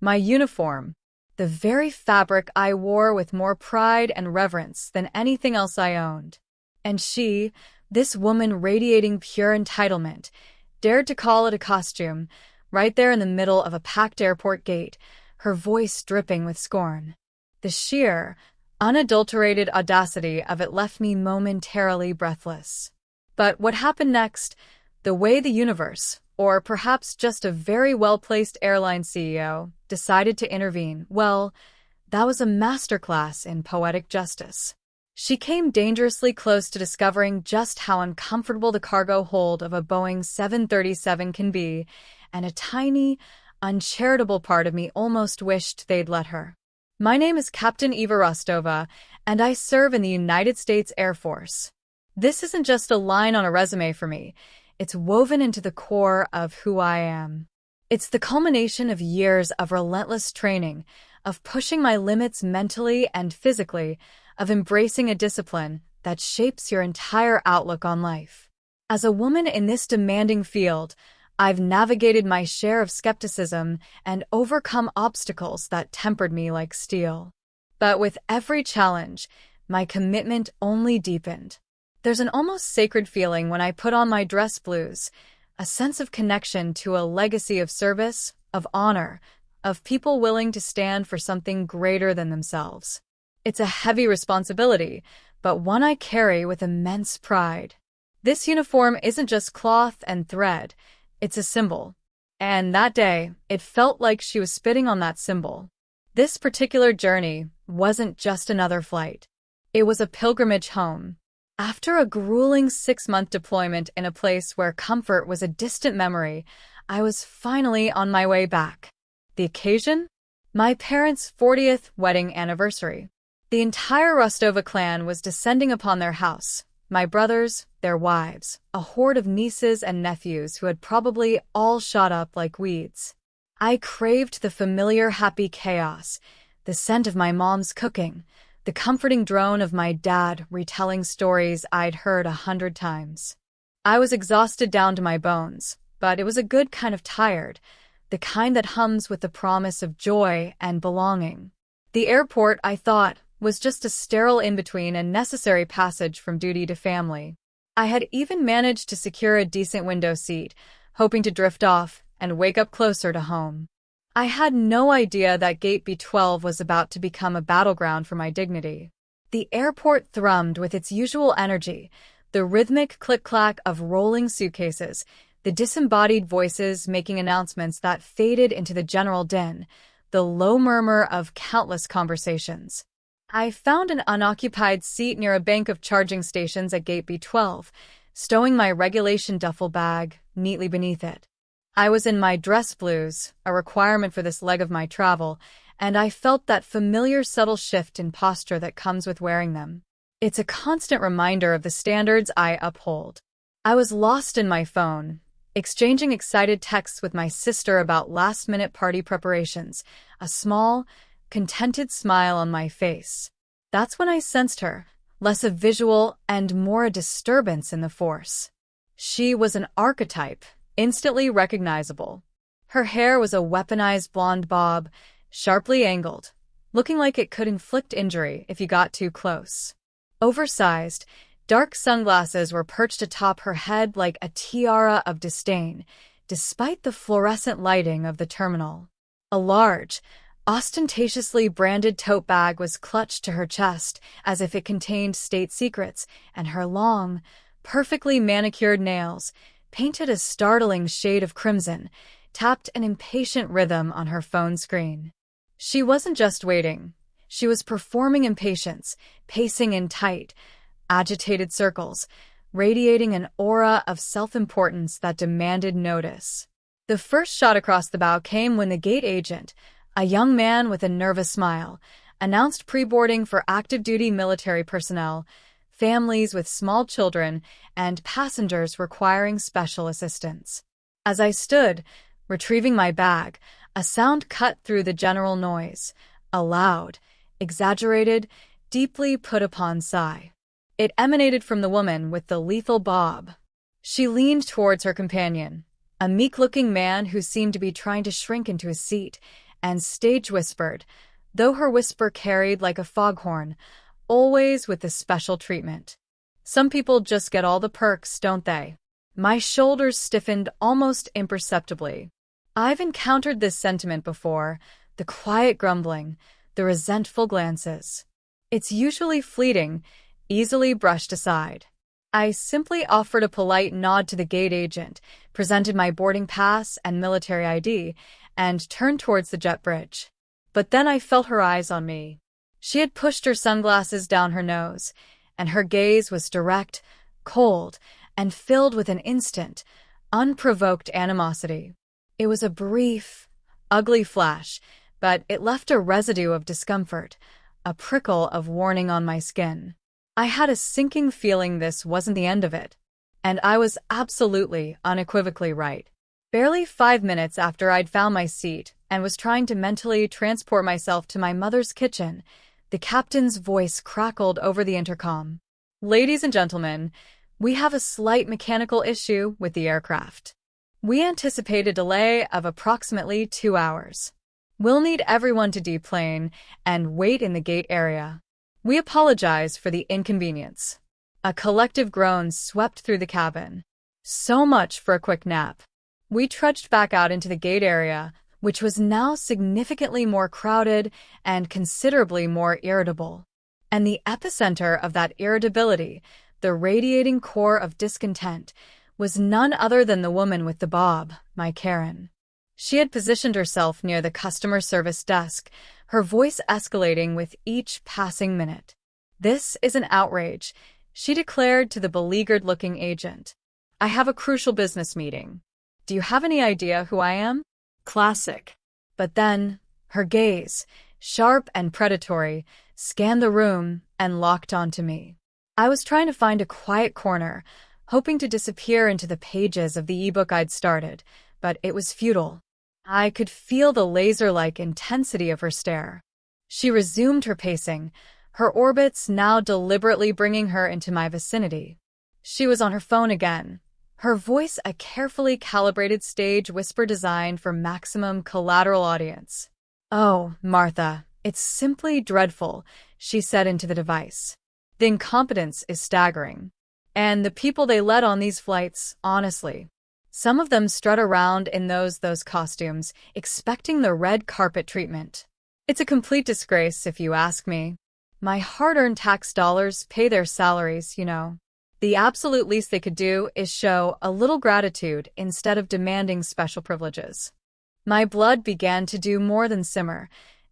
My uniform. The very fabric I wore with more pride and reverence than anything else I owned. And she, this woman radiating pure entitlement, dared to call it a costume, right there in the middle of a packed airport gate, her voice dripping with scorn. The sheer, unadulterated audacity of it left me momentarily breathless. But what happened next, the way the universe, or perhaps just a very well-placed airline CEO, decided to intervene, well, that was a masterclass in poetic justice. She came dangerously close to discovering just how uncomfortable the cargo hold of a Boeing 737 can be, and a tiny, uncharitable part of me almost wished they'd let her. My name is Captain Eva Rostova, and I serve in the United States Air Force. This isn't just a line on a resume for me. It's woven into the core of who I am. It's the culmination of years of relentless training, of pushing my limits mentally and physically, of embracing a discipline that shapes your entire outlook on life. As a woman in this demanding field, I've navigated my share of skepticism and overcome obstacles that tempered me like steel. But with every challenge, my commitment only deepened. There's an almost sacred feeling when I put on my dress blues, a sense of connection to a legacy of service, of honor, of people willing to stand for something greater than themselves. It's a heavy responsibility, but one I carry with immense pride. This uniform isn't just cloth and thread, it's a symbol. And that day, it felt like she was spitting on that symbol. This particular journey wasn't just another flight. It was a pilgrimage home. After a grueling 6-month deployment in a place where comfort was a distant memory, I was finally on my way back. The occasion? My parents' 40th wedding anniversary. The entire Rostova clan was descending upon their house, my brothers, their wives, a horde of nieces and nephews who had probably all shot up like weeds. I craved the familiar happy chaos, the scent of my mom's cooking, the comforting drone of my dad retelling stories I'd heard 100 times. I was exhausted down to my bones, but it was a good kind of tired, the kind that hums with the promise of joy and belonging. The airport, I thought, was just a sterile in-between and necessary passage from duty to family. I had even managed to secure a decent window seat, hoping to drift off and wake up closer to home. I had no idea that Gate B12 was about to become a battleground for my dignity. The airport thrummed with its usual energy, the rhythmic click-clack of rolling suitcases, the disembodied voices making announcements that faded into the general din, the low murmur of countless conversations. I found an unoccupied seat near a bank of charging stations at Gate B12, stowing my regulation duffel bag neatly beneath it. I was in my dress blues, a requirement for this leg of my travel, and I felt that familiar subtle shift in posture that comes with wearing them. It's a constant reminder of the standards I uphold. I was lost in my phone, exchanging excited texts with my sister about last-minute party preparations, a small, contented smile on my face. That's when I sensed her, less a visual and more a disturbance in the force. She was an archetype, instantly recognizable. Her hair was a weaponized blonde bob, sharply angled, looking like it could inflict injury if you got too close. Oversized, dark sunglasses were perched atop her head like a tiara of disdain, despite the fluorescent lighting of the terminal. A large, ostentatiously branded tote bag was clutched to her chest as if it contained state secrets, and her long, perfectly manicured nails, painted a startling shade of crimson, tapped an impatient rhythm on her phone screen. She wasn't just waiting. She was performing impatience, pacing in tight, agitated circles, radiating an aura of self-importance that demanded notice. The first shot across the bow came when the gate agent, a young man with a nervous smile, announced pre-boarding for active-duty military personnel, families with small children, and passengers requiring special assistance. As I stood, retrieving my bag, a sound cut through the general noise, a loud, exaggerated, deeply put-upon sigh. It emanated from the woman with the lethal bob. She leaned towards her companion, a meek-looking man who seemed to be trying to shrink into his seat, and stage whispered, though her whisper carried like a foghorn, always with the special treatment. Some people just get all the perks, don't they? My shoulders stiffened almost imperceptibly. I've encountered this sentiment before, the quiet grumbling, the resentful glances. It's usually fleeting, easily brushed aside. I simply offered a polite nod to the gate agent, presented my boarding pass and military ID, and turned towards the jet bridge. But then I felt her eyes on me. She had pushed her sunglasses down her nose, and her gaze was direct, cold, and filled with an instant, unprovoked animosity. It was a brief, ugly flash, but it left a residue of discomfort, a prickle of warning on my skin. I had a sinking feeling this wasn't the end of it. And I was absolutely, unequivocally right. Barely 5 minutes after I'd found my seat and was trying to mentally transport myself to my mother's kitchen, the captain's voice crackled over the intercom. "Ladies and gentlemen, we have a slight mechanical issue with the aircraft. We anticipate a delay of approximately 2 hours. We'll need everyone to deplane and wait in the gate area. We apologize for the inconvenience." A collective groan swept through the cabin. So much for a quick nap. We trudged back out into the gate area, which was now significantly more crowded and considerably more irritable. And the epicenter of that irritability, the radiating core of discontent, was none other than the woman with the bob, my Karen. She had positioned herself near the customer service desk, her voice escalating with each passing minute. "This is an outrage," she declared to the beleaguered-looking agent. "I have a crucial business meeting. Do you have any idea who I am?" Classic. But then, her gaze, sharp and predatory, scanned the room and locked onto me. I was trying to find a quiet corner, hoping to disappear into the pages of the ebook I'd started, but it was futile. I could feel the laser-like intensity of her stare. She resumed her pacing, her orbits now deliberately bringing her into my vicinity. She was on her phone again, her voice a carefully calibrated stage whisper designed for maximum collateral audience. "Oh, Martha, it's simply dreadful," she said into the device. "The incompetence is staggering. And the people they let on these flights, honestly. Some of them strut around in those costumes, expecting the red carpet treatment. It's a complete disgrace, if you ask me. My hard-earned tax dollars pay their salaries, you know. The absolute least they could do is show a little gratitude instead of demanding special privileges." My blood began to do more than simmer.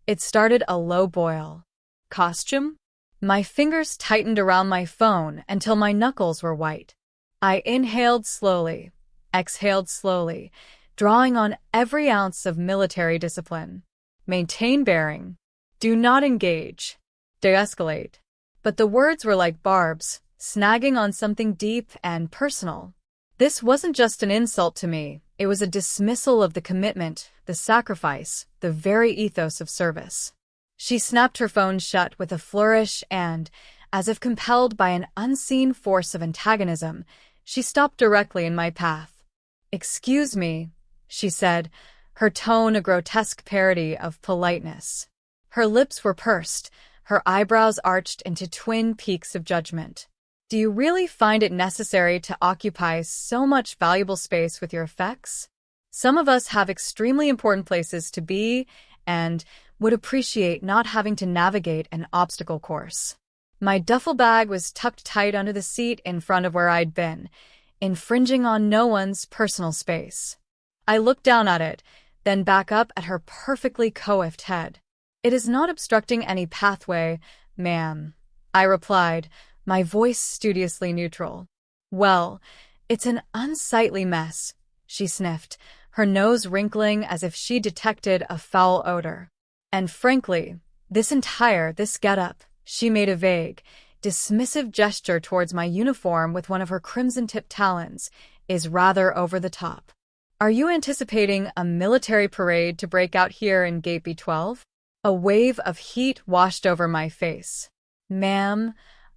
It started a low boil. Costume? My fingers tightened around my phone until my knuckles were white. I inhaled slowly, exhaled slowly, drawing on every ounce of military discipline. Maintain bearing. Do not engage. De-escalate. But the words were like barbs, snagging on something deep and personal. This wasn't just an insult to me. It was a dismissal of the commitment, the sacrifice, the very ethos of service. She snapped her phone shut with a flourish and, as if compelled by an unseen force of antagonism, she stopped directly in my path. "Excuse me," she said, her tone a grotesque parody of politeness. Her lips were pursed, her eyebrows arched into twin peaks of judgment. "Do you really find it necessary to occupy so much valuable space with your effects? Some of us have extremely important places to be and would appreciate not having to navigate an obstacle course." My duffel bag was tucked tight under the seat in front of where I'd been, infringing on no one's personal space. I looked down at it, then back up at her perfectly coiffed head. "It is not obstructing any pathway, ma'am," I replied, my voice studiously neutral. "Well, it's an unsightly mess," she sniffed, her nose wrinkling as if she detected a foul odor. "And frankly, this getup," she made a vague, dismissive gesture towards my uniform with one of her crimson-tipped talons, "is rather over the top. Are you anticipating a military parade to break out here in Gate B12? A wave of heat washed over my face. "Ma'am,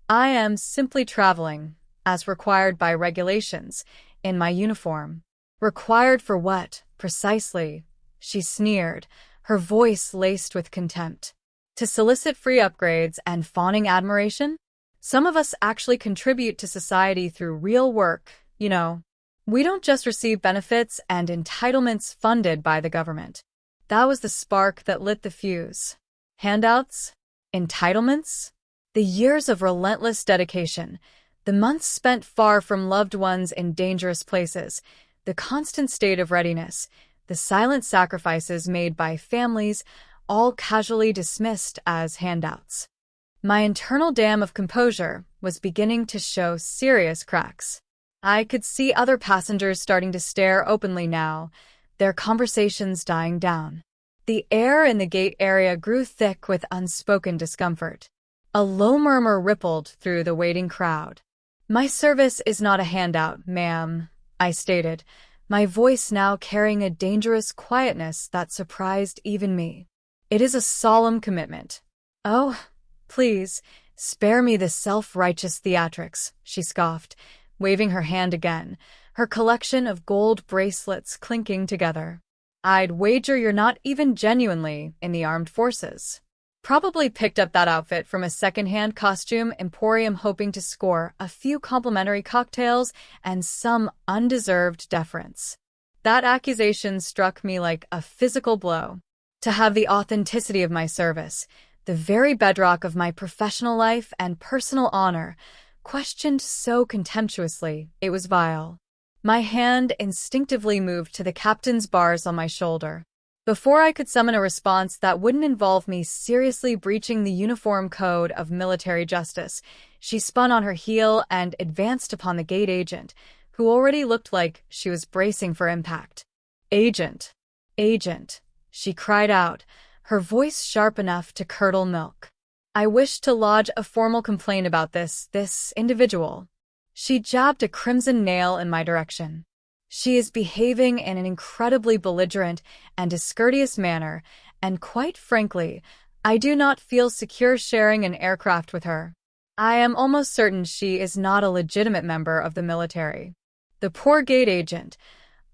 I am simply traveling, as required by regulations, in my uniform." "Required for what, precisely?" she sneered, her voice laced with contempt. To solicit free upgrades and fawning admiration? Some of us actually contribute to society through real work, you know. We don't just receive benefits and entitlements funded by the government. That was the spark that lit the fuse. Handouts? Entitlements? The years of relentless dedication, the months spent far from loved ones in dangerous places, the constant state of readiness, the silent sacrifices made by families, all casually dismissed as handouts. My internal dam of composure was beginning to show serious cracks. I could see other passengers starting to stare openly now, their conversations dying down. The air in the gate area grew thick with unspoken discomfort. A low murmur rippled through the waiting crowd. "My service is not a handout, ma'am," I stated, my voice now carrying a dangerous quietness that surprised even me. "It is a solemn commitment." "Oh, please, spare me the self-righteous theatrics," she scoffed, waving her hand again, her collection of gold bracelets clinking together. "I'd wager you're not even genuinely in the armed forces. Probably picked up that outfit from a second-hand costume emporium hoping to score a few complimentary cocktails and some undeserved deference." That accusation struck me like a physical blow. To have the authenticity of my service, the very bedrock of my professional life and personal honor, questioned so contemptuously it was vile. My hand instinctively moved to the captain's bars on my shoulder. Before I could summon a response that wouldn't involve me seriously breaching the uniform code of military justice, she spun on her heel and advanced upon the gate agent, who already looked like she was bracing for impact. "Agent! Agent!" she cried out, her voice sharp enough to curdle milk. "I wish to lodge a formal complaint about this individual." She jabbed a crimson nail in my direction. "She is behaving in an incredibly belligerent and discourteous manner, and quite frankly, I do not feel secure sharing an aircraft with her. I am almost certain she is not a legitimate member of the military." The poor gate agent,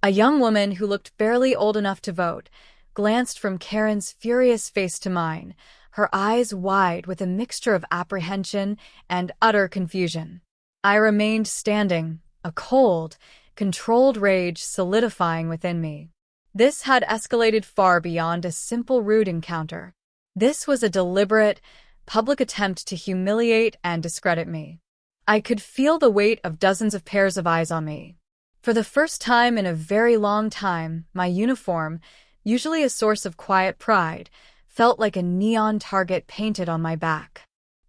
a young woman who looked barely old enough to vote, glanced from Karen's furious face to mine, her eyes wide with a mixture of apprehension and utter confusion. I remained standing, a cold, controlled rage solidifying within me. This had escalated far beyond a simple rude encounter. This was a deliberate, public attempt to humiliate and discredit me. I could feel the weight of dozens of pairs of eyes on me. For the first time in a very long time, my uniform, usually a source of quiet pride, felt like a neon target painted on my back.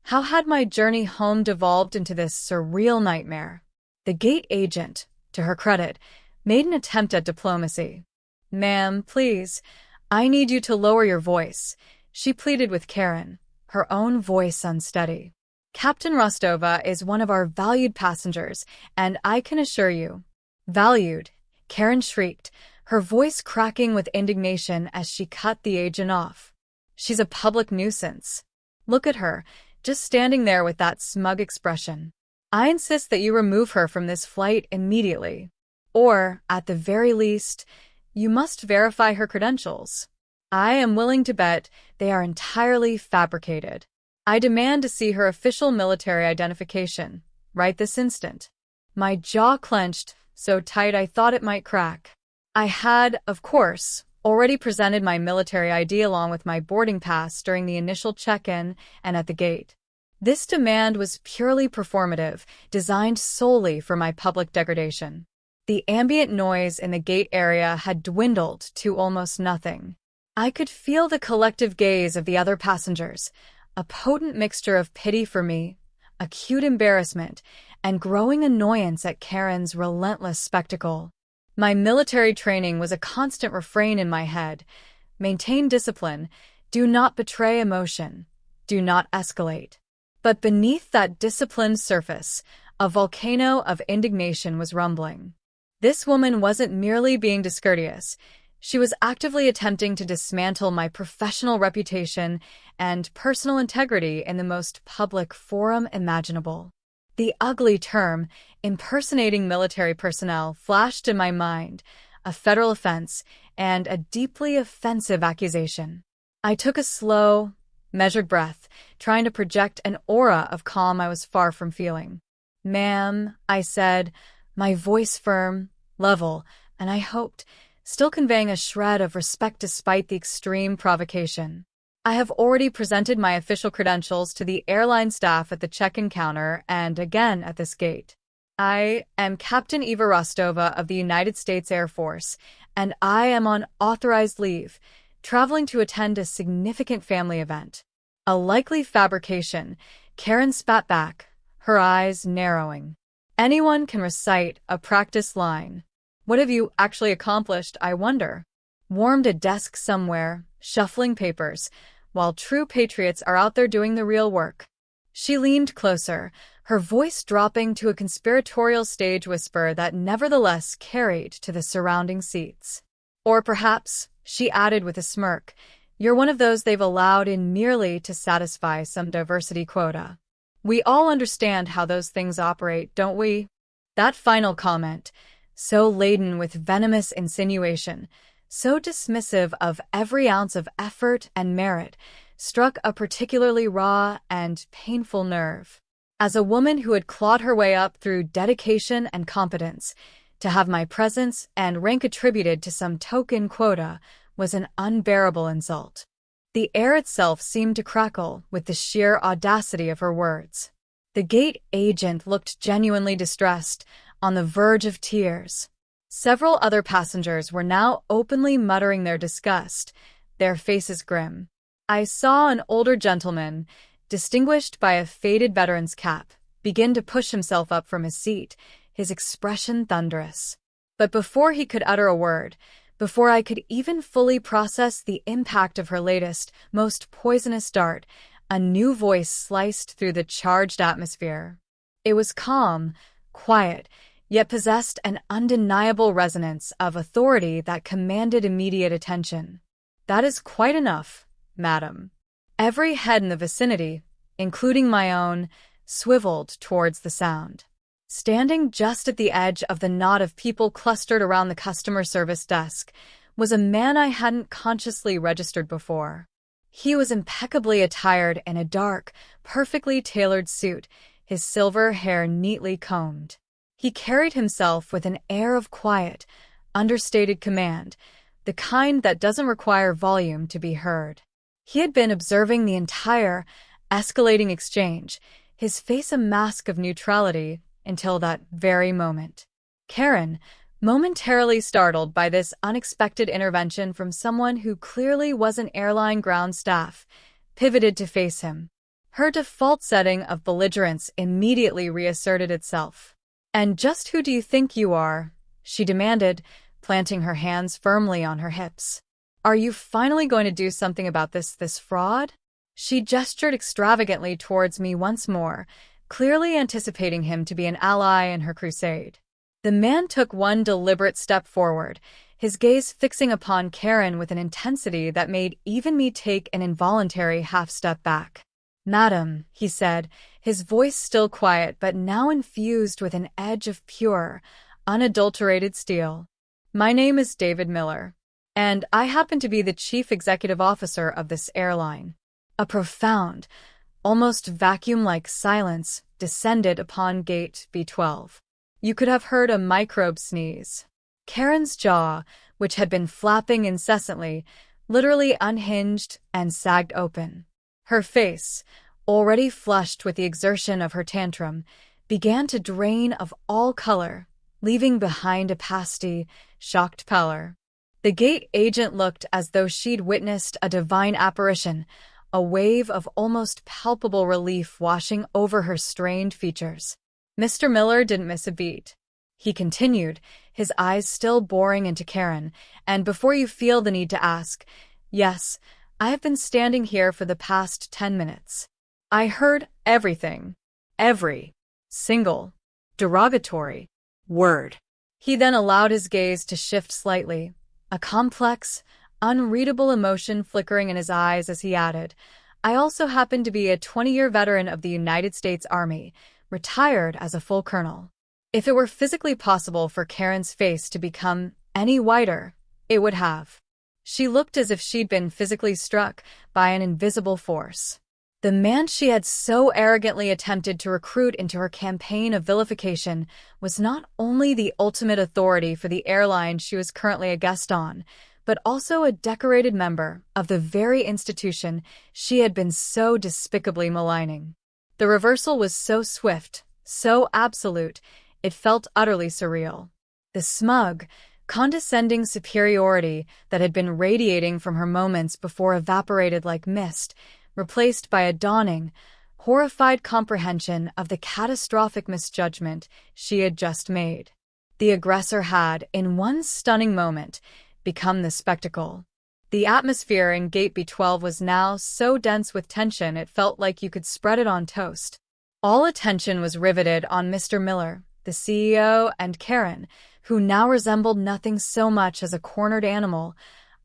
How had my journey home devolved into this surreal nightmare? The gate agent, to her credit, made an attempt at diplomacy. "Ma'am, please, I need you to lower your voice," she pleaded with Karen, her own voice unsteady. "Captain Rostova is one of our valued passengers, and I can assure you—" "Valued?" Karen shrieked, her voice cracking with indignation as she cut the agent off. "She's a public nuisance. Look at her, just standing there with that smug expression. I insist that you remove her from this flight immediately. Or, at the very least, you must verify her credentials. I am willing to bet they are entirely fabricated. I demand to see her official military identification, right this instant." My jaw clenched, so tight I thought it might crack. I had, of course, already presented my military ID along with my boarding pass during the initial check-in and at the gate. This demand was purely performative, designed solely for my public degradation. The ambient noise in the gate area had dwindled to almost nothing. I could feel the collective gaze of the other passengers, a potent mixture of pity for me, acute embarrassment, and growing annoyance at Karen's relentless spectacle. My military training was a constant refrain in my head. Maintain discipline, do not betray emotion, do not escalate. But beneath that disciplined surface, a volcano of indignation was rumbling. This woman wasn't merely being discourteous. She was actively attempting to dismantle my professional reputation and personal integrity in the most public forum imaginable. The ugly term, impersonating military personnel, flashed in my mind, a federal offense, and a deeply offensive accusation. I took a slow, measured breath, trying to project an aura of calm I was far from feeling. "Ma'am," I said, my voice firm, level, and I hoped, still conveying a shred of respect despite the extreme provocation. "I have already presented my official credentials to the airline staff at the check-in counter and again at this gate. I am Captain Eva Rostova of the United States Air Force, and I am on authorized leave, traveling to attend a significant family event." "A likely fabrication," Karen spat back, her eyes narrowing. "Anyone can recite a practice line. What have you actually accomplished, I wonder?" "Warmed a desk somewhere, shuffling papers, while true patriots are out there doing the real work." She leaned closer, her voice dropping to a conspiratorial stage whisper that nevertheless carried to the surrounding seats. "Or perhaps," she added with a smirk, "you're one of those they've allowed in merely to satisfy some diversity quota. We all understand how those things operate, don't we?" That final comment, so laden with venomous insinuation, so dismissive of every ounce of effort and merit, struck a particularly raw and painful nerve. As a woman who had clawed her way up through dedication and competence, to have my presence and rank attributed to some token quota was an unbearable insult. The air itself seemed to crackle with the sheer audacity of her words. The gate agent looked genuinely distressed, on the verge of tears. Several other passengers were now openly muttering their disgust, their faces grim. I saw an older gentleman, distinguished by a faded veteran's cap, begin to push himself up from his seat, his expression thunderous. But before he could utter a word, before I could even fully process the impact of her latest, most poisonous dart, a new voice sliced through the charged atmosphere. It was calm, quiet, yet possessed an undeniable resonance of authority that commanded immediate attention. "That is quite enough, madam." Every head in the vicinity, including my own, swiveled towards the sound. Standing just at the edge of the knot of people clustered around the customer service desk was a man I hadn't consciously registered before. He was impeccably attired in a dark, perfectly tailored suit, his silver hair neatly combed. He carried himself with an air of quiet, understated command, the kind that doesn't require volume to be heard. He had been observing the entire, escalating exchange, his face a mask of neutrality, until that very moment. Karen, momentarily startled by this unexpected intervention from someone who clearly wasn't airline ground staff, pivoted to face him. Her default setting of belligerence immediately reasserted itself. "And just who do you think you are?" she demanded, planting her hands firmly on her hips. "Are you finally going to do something about this fraud?" She gestured extravagantly towards me once more, clearly anticipating him to be an ally in her crusade. The man took one deliberate step forward, his gaze fixing upon Karen with an intensity that made even me take an involuntary half-step back. "Madam," he said, his voice still quiet but now infused with an edge of pure, unadulterated steel. "My name is David Miller, and I happen to be the chief executive officer of this airline." A profound, almost vacuum-like silence descended upon gate B12. You could have heard a microbe sneeze. Karen's jaw, which had been flapping incessantly, literally unhinged and sagged open. Her face, already flushed with the exertion of her tantrum, began to drain of all color, leaving behind a pasty, shocked pallor. The gate agent looked as though she'd witnessed a divine apparition, a wave of almost palpable relief washing over her strained features. Mr. Miller didn't miss a beat. He continued, his eyes still boring into Karen, and before you feel the need to ask, "Yes, I have been standing here for the past 10 minutes. I heard everything. Every single derogatory word." He then allowed his gaze to shift slightly, a complex, unreadable emotion flickering in his eyes as he added, "I also happen to be a 20-year veteran of the United States Army, retired as a full colonel." If it were physically possible for Karen's face to become any whiter, It would have. She looked as if she'd been physically struck by an invisible force. The man she had so arrogantly attempted to recruit into her campaign of vilification was not only the ultimate authority for the airline she was currently a guest on, but also a decorated member of the very institution she had been so despicably maligning. The reversal was so swift, so absolute, it felt utterly surreal. The smug, condescending superiority that had been radiating from her moments before evaporated like mist, replaced by a dawning, horrified comprehension of the catastrophic misjudgment she had just made. The aggressor had, in one stunning moment, become the spectacle. The atmosphere in Gate B12 was now so dense with tension it felt like you could spread it on toast. All attention was riveted on Mr. Miller, the CEO, and Karen, who now resembled nothing so much as a cornered animal,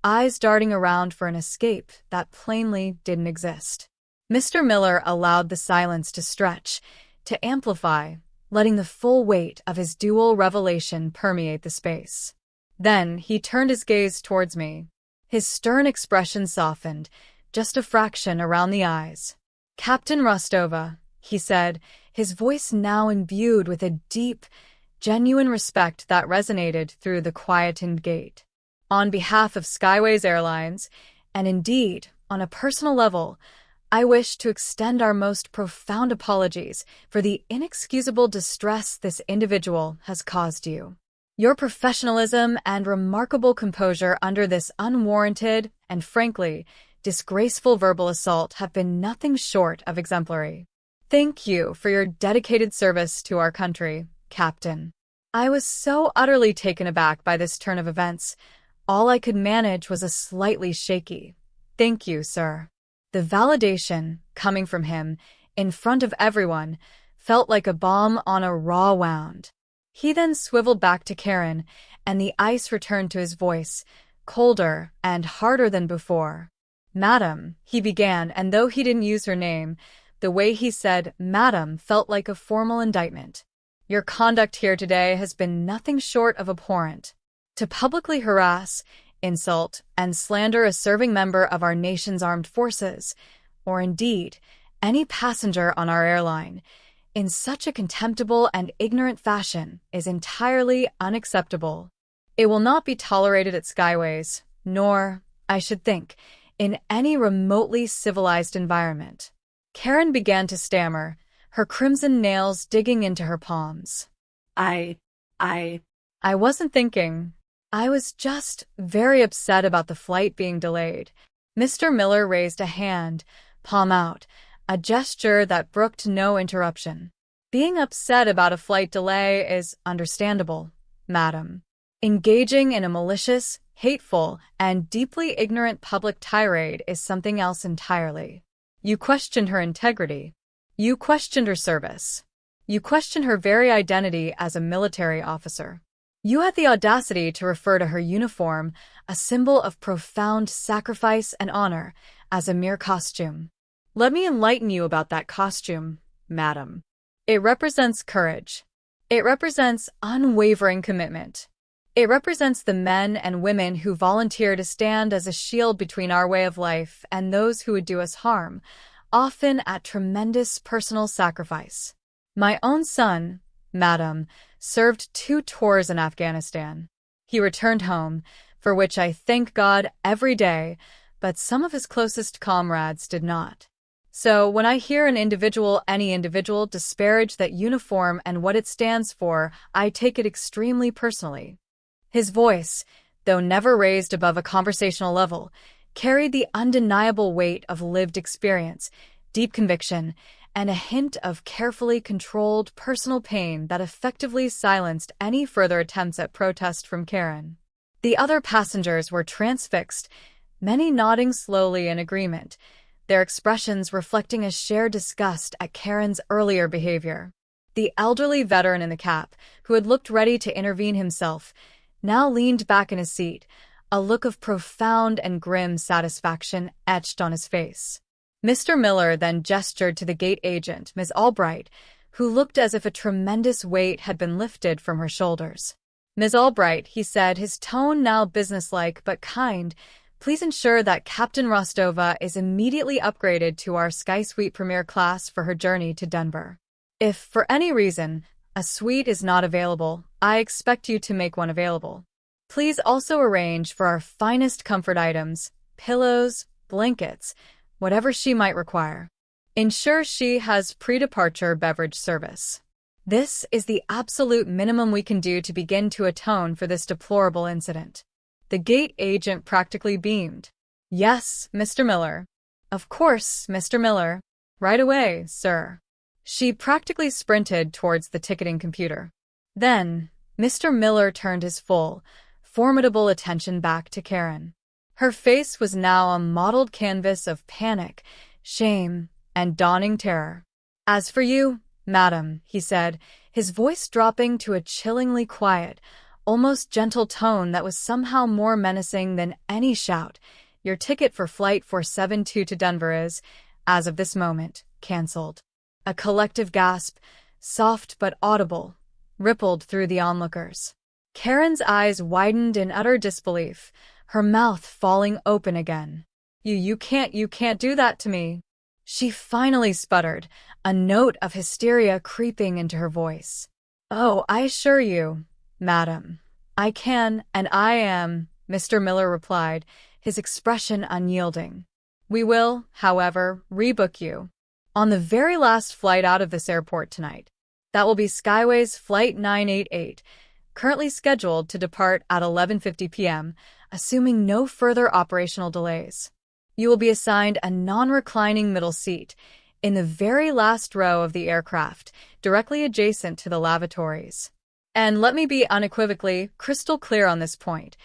eyes darting around for an escape that plainly didn't exist. Mr. Miller allowed the silence to stretch, to amplify, letting the full weight of his dual revelation permeate the space. Then he turned his gaze towards me. His stern expression softened, just a fraction around the eyes. "Captain Rostova," he said, his voice now imbued with a deep, genuine respect that resonated through the quietened gate. "On behalf of Skyways Airlines, and indeed, on a personal level, I wish to extend our most profound apologies for the inexcusable distress this individual has caused you. Your professionalism and remarkable composure under this unwarranted and, frankly, disgraceful verbal assault have been nothing short of exemplary. Thank you for your dedicated service to our country, Captain." I was so utterly taken aback by this turn of events. All I could manage was a slightly shaky, "Thank you, sir." The validation, coming from him, in front of everyone, felt like a bomb on a raw wound. He then swiveled back to Karen, and the ice returned to his voice, colder and harder than before. "Madam," he began, and though he didn't use her name, the way he said "madam" felt like a formal indictment. "Your conduct here today has been nothing short of abhorrent. To publicly harass, insult, and slander a serving member of our nation's armed forces, or indeed, any passenger on our airline, in such a contemptible and ignorant fashion is entirely unacceptable. It will not be tolerated at Skyways, nor, I should think, in any remotely civilized environment." Karen began to stammer, her crimson nails digging into her palms. I wasn't thinking. I was just very upset about the flight being delayed." Mr. Miller raised a hand, palm out, a gesture that brooked no interruption. "Being upset about a flight delay is understandable, madam. Engaging in a malicious, hateful, and deeply ignorant public tirade is something else entirely. You questioned her integrity. You questioned her service. You questioned her very identity as a military officer. You had the audacity to refer to her uniform, a symbol of profound sacrifice and honor, as a mere costume. Let me enlighten you about that costume, madam. It represents courage. It represents unwavering commitment. It represents the men and women who volunteer to stand as a shield between our way of life and those who would do us harm, often at tremendous personal sacrifice. My own son, madam, served 2 tours in Afghanistan. He returned home, for which I thank God every day, but some of his closest comrades did not. So when I hear any individual disparage that uniform and what it stands for, I take it extremely personally." His voice, though never raised above a conversational level, carried the undeniable weight of lived experience, deep conviction, and a hint of carefully controlled personal pain that effectively silenced any further attempts at protest from Karen. The other passengers were transfixed, many nodding slowly in agreement, their expressions reflecting a shared disgust at Karen's earlier behavior. The elderly veteran in the cap, who had looked ready to intervene himself, now leaned back in his seat, a look of profound and grim satisfaction etched on his face. Mr. Miller then gestured to the gate agent, Ms. Albright, who looked as if a tremendous weight had been lifted from her shoulders. Ms. Albright, he said, his tone now businesslike but kind, please ensure that Captain Rostova is immediately upgraded to our Sky Suite Premier Class for her journey to Denver. If, for any reason, a suite is not available, I expect you to make one available. Please also arrange for our finest comfort items, pillows, blankets, whatever she might require. Ensure she has pre-departure beverage service. This is the absolute minimum we can do to begin to atone for this deplorable incident. The gate agent practically beamed. Yes, Mr. Miller. Of course, Mr. Miller. Right away, sir. She practically sprinted towards the ticketing computer. Then, Mr. Miller turned his full, formidable attention back to Karen. Her face was now a mottled canvas of panic, shame, and dawning terror. As for you, madam, he said, his voice dropping to a chillingly quiet, almost gentle tone that was somehow more menacing than any shout, your ticket for Flight 472 to Denver is, as of this moment, cancelled. A collective gasp, soft but audible, rippled through the onlookers. Karen's eyes widened in utter disbelief, her mouth falling open again. You can't do that to me. She finally sputtered, a note of hysteria creeping into her voice. Oh, I assure you, madam, I can, and I am, Mr. Miller replied, his expression unyielding. We will, however, rebook you on the very last flight out of this airport tonight. That will be Skyways Flight 988, currently scheduled to depart at 11:50 p.m., assuming no further operational delays. You will be assigned a non-reclining middle seat in the very last row of the aircraft, directly adjacent to the lavatories. And let me be unequivocally crystal clear on this point.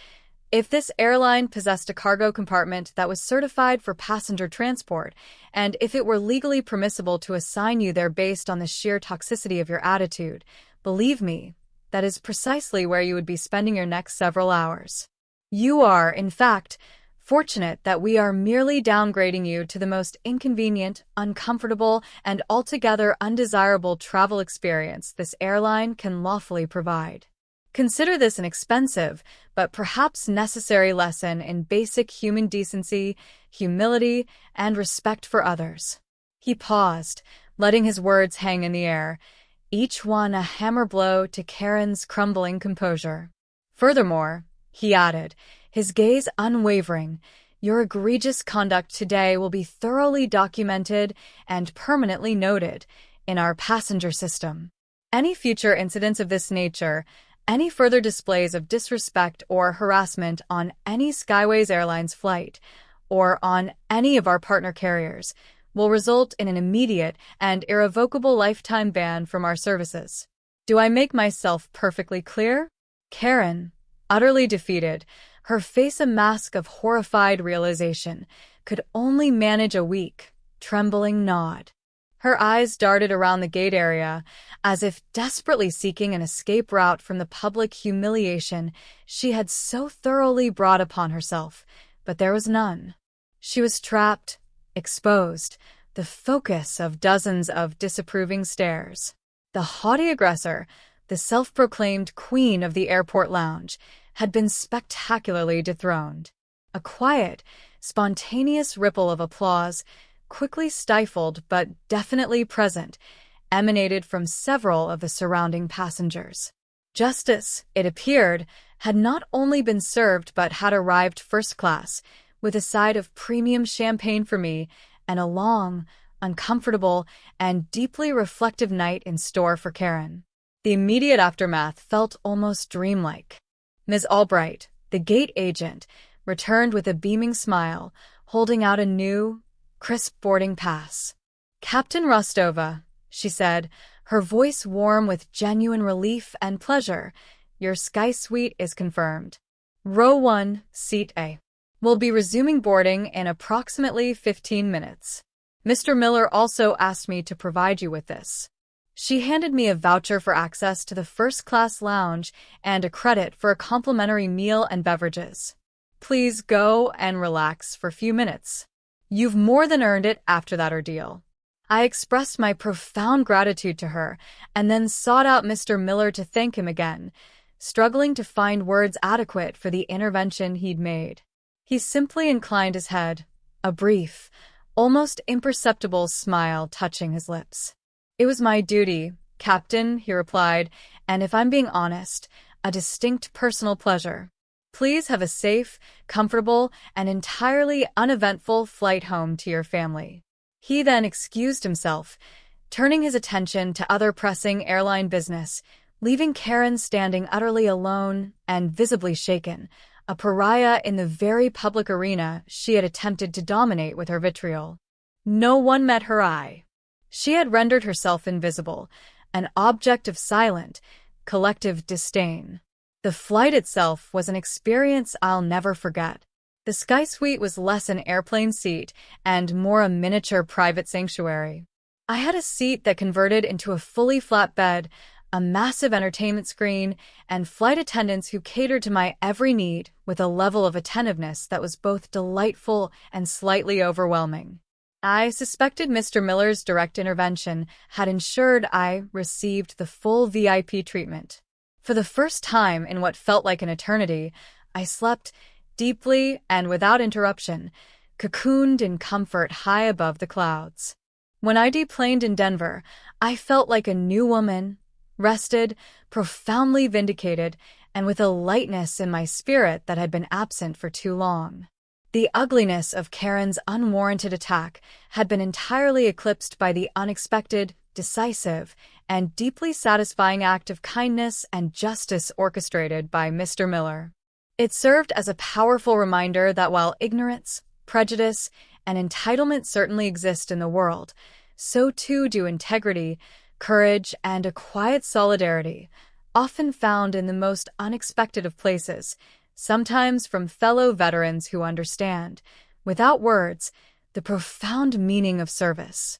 If this airline possessed a cargo compartment that was certified for passenger transport, and if it were legally permissible to assign you there based on the sheer toxicity of your attitude, believe me, that is precisely where you would be spending your next several hours. You are, in fact, fortunate that we are merely downgrading you to the most inconvenient, uncomfortable, and altogether undesirable travel experience this airline can lawfully provide. Consider this an expensive, but perhaps necessary lesson in basic human decency, humility, and respect for others. He paused, letting his words hang in the air, each one a hammer blow to Karen's crumbling composure. Furthermore, he added, his gaze unwavering, your egregious conduct today will be thoroughly documented and permanently noted in our passenger system. Any future incidents of this nature, any further displays of disrespect or harassment on any Skyways Airlines flight, or on any of our partner carriers, will result in an immediate and irrevocable lifetime ban from our services. Do I make myself perfectly clear? Karen, utterly defeated, her face a mask of horrified realization, could only manage a weak, trembling nod. Her eyes darted around the gate area, as if desperately seeking an escape route from the public humiliation she had so thoroughly brought upon herself, but there was none. She was trapped, exposed, the focus of dozens of disapproving stares. The haughty aggressor, the self-proclaimed queen of the airport lounge, had been spectacularly dethroned. A quiet, spontaneous ripple of applause, quickly stifled but definitely present, emanated from several of the surrounding passengers. Justice, it appeared, had not only been served but had arrived first class, with a side of premium champagne for me and a long, uncomfortable, and deeply reflective night in store for Karen. The immediate aftermath felt almost dreamlike. Ms. Albright, the gate agent, returned with a beaming smile, holding out a new, crisp boarding pass. Captain Rostova, she said, her voice warm with genuine relief and pleasure, your Sky Suite is confirmed. Row 1, Seat A. We'll be resuming boarding in approximately 15 minutes. Mr. Miller also asked me to provide you with this. She handed me a voucher for access to the first-class lounge and a credit for a complimentary meal and beverages. Please go and relax for a few minutes. You've more than earned it after that ordeal. I expressed my profound gratitude to her and then sought out Mr. Miller to thank him again, struggling to find words adequate for the intervention he'd made. He simply inclined his head, a brief, almost imperceptible smile touching his lips. "It was my duty, Captain," he replied, "and if I'm being honest, a distinct personal pleasure. Please have a safe, comfortable, and entirely uneventful flight home to your family." He then excused himself, turning his attention to other pressing airline business, leaving Karen standing utterly alone and visibly shaken, a pariah in the very public arena she had attempted to dominate with her vitriol. No one met her eye. She had rendered herself invisible, an object of silent, collective disdain. The flight itself was an experience I'll never forget. The Sky Suite was less an airplane seat and more a miniature private sanctuary. I had a seat that converted into a fully flat bed, a massive entertainment screen, and flight attendants who catered to my every need with a level of attentiveness that was both delightful and slightly overwhelming. I suspected Mr. Miller's direct intervention had ensured I received the full VIP treatment. For the first time in what felt like an eternity, I slept deeply and without interruption, cocooned in comfort high above the clouds. When I deplaned in Denver, I felt like a new woman, rested, profoundly vindicated, and with a lightness in my spirit that had been absent for too long. The ugliness of Karen's unwarranted attack had been entirely eclipsed by the unexpected, decisive, and deeply satisfying act of kindness and justice orchestrated by Mr. Miller. It served as a powerful reminder that while ignorance, prejudice, and entitlement certainly exist in the world, so too do integrity, courage, and a quiet solidarity, often found in the most unexpected of places, sometimes from fellow veterans who understand, without words, the profound meaning of service.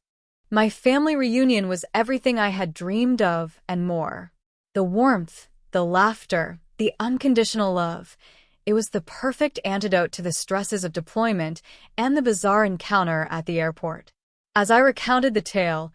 My family reunion was everything I had dreamed of and more. The warmth, the laughter, the unconditional love. It was the perfect antidote to the stresses of deployment and the bizarre encounter at the airport. As I recounted the tale,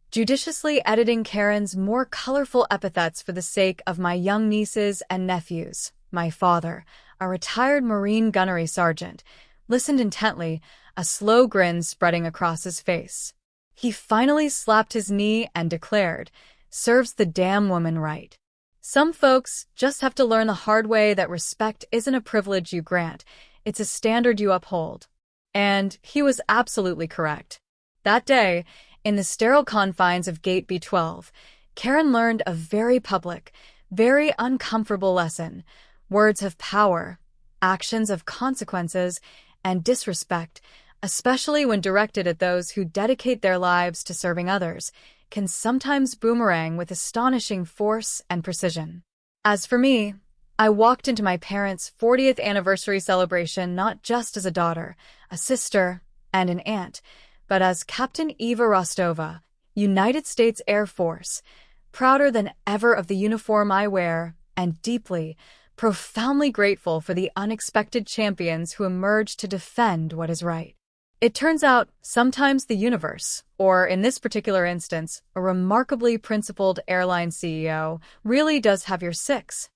judiciously editing Karen's more colorful epithets for the sake of my young nieces and nephews, my father, a retired Marine gunnery sergeant, listened intently, a slow grin spreading across his face. He finally slapped his knee and declared, "Serves the damn woman right." Some folks just have to learn the hard way that respect isn't a privilege you grant, it's a standard you uphold. And he was absolutely correct. That day, in the sterile confines of Gate B12, Karen learned a very public, very uncomfortable lesson. Words have power, actions have consequences, and disrespect, especially when directed at those who dedicate their lives to serving others, can sometimes boomerang with astonishing force and precision. As for me, I walked into my parents' 40th anniversary celebration not just as a daughter, a sister, and an aunt, but as Captain Eva Rostova, United States Air Force, prouder than ever of the uniform I wear, and deeply, profoundly grateful for the unexpected champions who emerged to defend what is right. It turns out, sometimes the universe, or in this particular instance, a remarkably principled airline CEO, really does have your six.